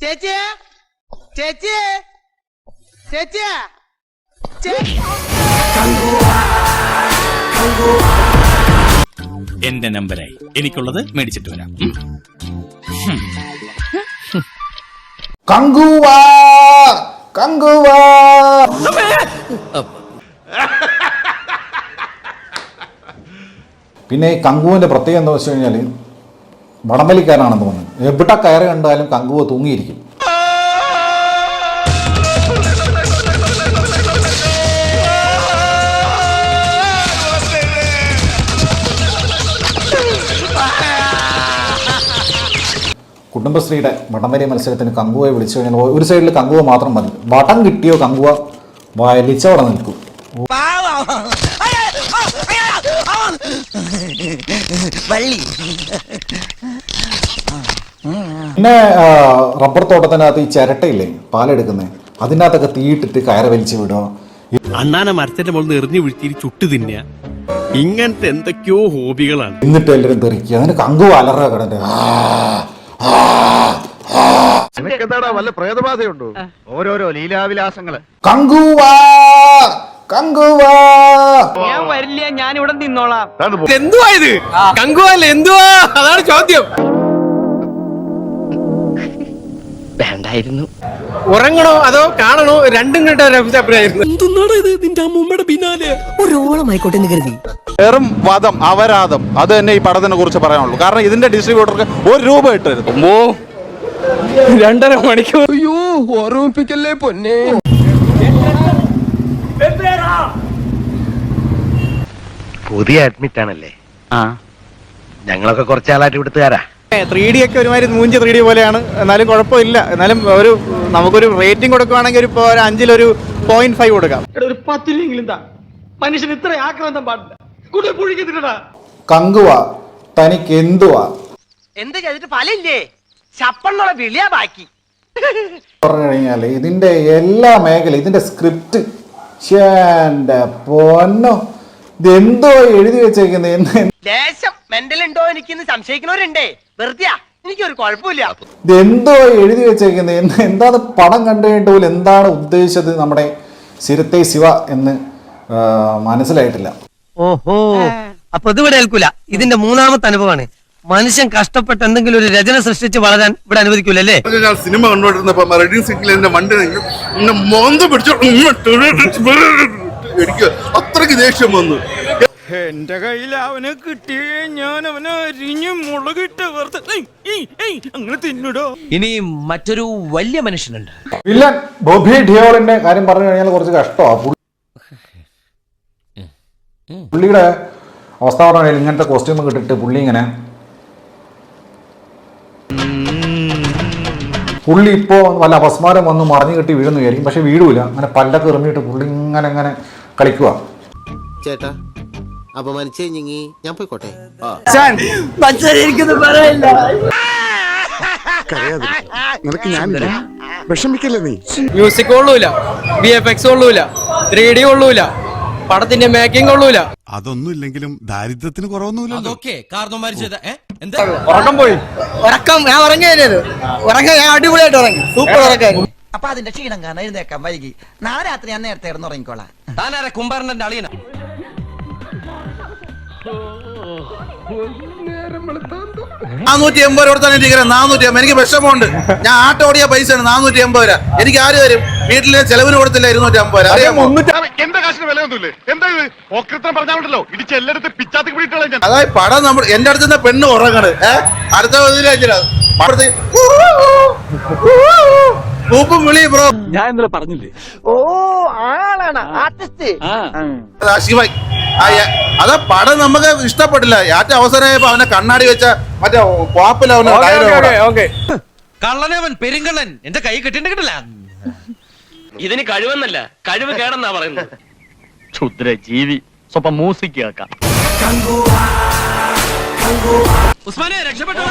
ചേച്ചിയെ ചേച്ചിയെ ചേച്ചിയെ എന്റെ നമ്പരായി എനിക്കുള്ളത് മേടിച്ചിട്ട് വരാം. കങ്കുവാ കങ്കുവാ. പിന്നെ ഈ കങ്കുവിന്റെ പ്രത്യേകത എന്താ വെച്ച് കഴിഞ്ഞാൽ വടംവലിക്കാരാണെന്ന് തോന്നുന്നു. എവിടെ കയറി കണ്ടാലും കങ്കുവ തൂങ്ങിയിരിക്കും. കുടുംബശ്രീയുടെ വടംവലി മത്സരത്തിന് കങ്കുവയെ വിളിച്ചു കഴിഞ്ഞാൽ ഒരു സൈഡിൽ കങ്കുവ മാത്രം മതി. വടം കിട്ടിയോ കങ്കുവ വലിച്ചവിടെ നിൽക്കും. പിന്നെ റബ്ബർ തോട്ടത്തിനകത്ത് ഈ ചിരട്ടയില്ലേ പാലെടുക്കുന്നേ, അതിനകത്തൊക്കെ തീയിട്ടിട്ട് കയറ് വലിച്ചു വിടുക. അണ്ണാനെ മരത്തിന്റെ മുകളിൽ എറിഞ്ഞു വീഴ്ത്തി ചുട്ടു തിന്നുക. ഇങ്ങനത്തെ എന്തൊക്കെയോ ഹോബികളാണ്. എന്നിട്ട് എല്ലാവരും തെറിക്കുക. അതിന് കങ്കുവ അലറുക കിടന്റെ. വല്ല പ്രേതബാധയുണ്ടോ? ഓരോരോ ലീലാവിലാസങ്ങള്. കങ്കുവാ കങ്കുവാ. ഞാൻ വരില്ല, ഞാൻ ഇവിടെ നിന്നോളാം. എന്തുവാ ഇത്? കങ്കുവല്ലേ എന്തുവാ? അതാണ് ചോദ്യം. വേണ്ടായിരുന്നു. ഉറങ്ങണോ അതോ കാണണോ? രണ്ടും കണ്ട അഭിപ്രായമായിരുന്നു. എന്തുന്നാണ് ഇത്? നിന്റെ അമ്മൂമ്മയുടെ പിന്നാലെ ഒരോളമായിക്കോട്ടെ എന്ന് കരുതി. വെറും വാദം, അപരാധം. അത് തന്നെ ഈ പടത്തിനെ കുറിച്ച് പറയാനുള്ളൂ. കാരണം ഇതിന്റെ ഡിസ്ട്രിബ്യൂട്ടർക്ക് ₹1 ഇട്ടായിരുന്നു. 2.5 മണിക്കൂർ. അയ്യോ ഓർമ്മിപ്പിക്കല്ലേ പൊന്നെ. പുതിയ അഡ്മിറ്റ് ആണല്ലേ? ഞങ്ങളൊക്കെ കുറച്ചാളായിട്ട് ഇവിടുത്തുകാരാ. 3D ഒക്കെ ഒരുമാതിരി മൂഞ്ച 3D പോലെയാണ്. എന്നാലും കുഴപ്പമില്ല. എന്നാലും നമുക്കൊരു റേറ്റിംഗ് കൊടുക്കുവാണെങ്കിൽ ഒരു 5-ൽ 0.5 കൊടുക്കാം. ഒരു 10 മനുഷ്യൻ ഇത്ര ആക്രാന്തം പാടില്ല. കൂടുതൽ പുഴിക്കുന്നില്ലടാ. കങ്കുവ തനിക്ക് എന്തുവാ എന്ത് ചെയ്തിട്ട് ഫലമില്ലേ? ചപ്പന്നുള്ള വിളിയാ ബാക്കി. പറഞ്ഞു കഴിഞ്ഞാൽ ഇതിന്റെ എല്ലാ മേഖല, ഇതിന്റെ സ്ക്രിപ്റ്റ് പൊന്നോ, ഇതെന്തോ എഴുതി വെച്ചേക്കുന്നത്. ദേശം മെന്റൽ ഉണ്ടോ എനിക്കിന്ന് സംശയിക്കുന്നവരുണ്ടേ. വെറുതെ എനിക്കൊരു കുഴപ്പമില്ല. ഇതെന്തോ എഴുതി വെച്ചേക്കുന്നത്. എന്താണ് പടം കണ്ടു കഴിഞ്ഞിട്ട് പോലും എന്താണ് ഉദ്ദേശിച്ചത് നമ്മുടെ സിരത്തെ ശിവ എന്ന് മനസ്സിലായിട്ടില്ല. ഓഹോ, അപ്പൊ ഇതിവിടെ ഏൽക്കൂല. ഇതിന്റെ 3ാമത്തെ അനുഭവമാണ്. മനുഷ്യൻ കഷ്ടപ്പെട്ട് എന്തെങ്കിലും ഒരു രചന സൃഷ്ടിച്ച് വളരാൻ ഇവിടെ അനുവദിക്കൂലല്ലേ? ഞാൻ സിനിമ കണ്ടുകൊണ്ടിരുന്നപ്പോ റെഡിങ് സിഗ്നൽ എന്റെ മണ്ടി എനിക്ക് അത്രയ്ക്ക് ദേഷ്യം വന്നു. എന്റെ കയ്യിൽ അവനെ കിട്ടിയേ ഞാൻ അവനെ അരിഞ്ഞ് മുളകിട്ട് അങ്ങനെ തിന്നിടോ. ഇനി മറ്റൊരു വലിയ മനുഷ്യനുണ്ട്. വില്ലൻ ബോബി ഡിയോളിന്റെ കാര്യം പറഞ്ഞു കഴിഞ്ഞാൽ കുറച്ച് കഷ്ടമാണ്. പുള്ളിയുടെ അവസ്ഥ പറഞ്ഞാൽ ഇങ്ങനത്തെ കോസ്റ്റ്യൂം കിട്ടിട്ട് പുള്ളി ഇപ്പോ വല്ല അപസ്മാരം വന്ന് മറിഞ്ഞു കെട്ടി വീഴുന്നു വിചാരിക്കും. പക്ഷെ വീഴൂല. അങ്ങനെ പല്ലൊക്കെ എറിഞ്ഞിട്ട് പുള്ളി ഇങ്ങനെ കളിക്കുക. ചേട്ടാ അപമാനിച്ചേ ഞാൻ പോയിക്കോട്ടെ. നിനക്ക് ഞാനില്ല, വിഷമിക്കല്ലേ നീ. മ്യൂസിക് കൊള്ളൂല, VFX കൊള്ളൂല, 3D കൊള്ളൂല, പടത്തിന്റെ മേക്കിംഗ് കൊള്ളൂല. അതൊന്നും ഇല്ലെങ്കിലും ദാരിദ്ര്യത്തിന് കുറവൊന്നുമില്ല. ഉറക്കം പോയി. ഞാൻ ഉറങ്ങിയത് ഞാൻ അടിപൊളിയായിട്ട് ഉറങ്ങി. സൂപ്പർ ഉറക്കായിരുന്നു. അപ്പൊ അതിന്റെ ക്ഷീണം കാരണം എഴുന്നേക്കാൻ വൈകി. നാളെ രാത്രി ഞാൻ നേരത്തെ ഇറന്ന് ഉറങ്ങിക്കോളാം. താനാരെ കുമ്പാരന്റെ അളിയന? 480 കൊടുത്താൽ എനിക്ക് 450. എനിക്ക് വിഷമമുണ്ട്. ഞാൻ ആട്ടോ ഓടിയ പൈസയാണ് 480. എനിക്ക് ആര് തരും? വീട്ടിലെ ചെലവിന് കൊടുത്തില്ല 250. എന്റെ കാശിന് വിലയൊന്നുമില്ലേ? എന്താ പറഞ്ഞാണല്ലോ ഇടിച്ച് എല്ലായിടത്തും പിച്ചാത്തി പിടിയിട്ടുള്ള. അതായത് പടം നമ്മൾ എന്റെ അടുത്ത് നിന്ന് പെണ്ണ് ഉറങ്ങണ്. അടുത്ത പൂപ്പും വിളി ബ്രോ. ഞാൻ ഇന്നലെ പറഞ്ഞില്ലേ? ഓ ആളാണ് ആർട്ടിസ്റ്റ്. ശിവായി അതാ പടം നമുക്ക് ഇഷ്ടപ്പെട്ടില്ല. ഏറ്റവും അവസരമായപ്പോ അവനെ കണ്ണാടി വെച്ച മറ്റേ കള്ളനവൻ പെരുങ്കള്ളൻ എന്റെ കൈ കെട്ടിട്ടില്ല. ഇതിന് കഴിവെന്നല്ല, കഴിവ് കേടെന്നാ പറയുന്നത്. ക്ഷുദ്ര ജീവി. സ്വപ്പം മ്യൂസിക് കേൾക്കാം. ഉസ്മാനെ രക്ഷപ്പെട്ടോ.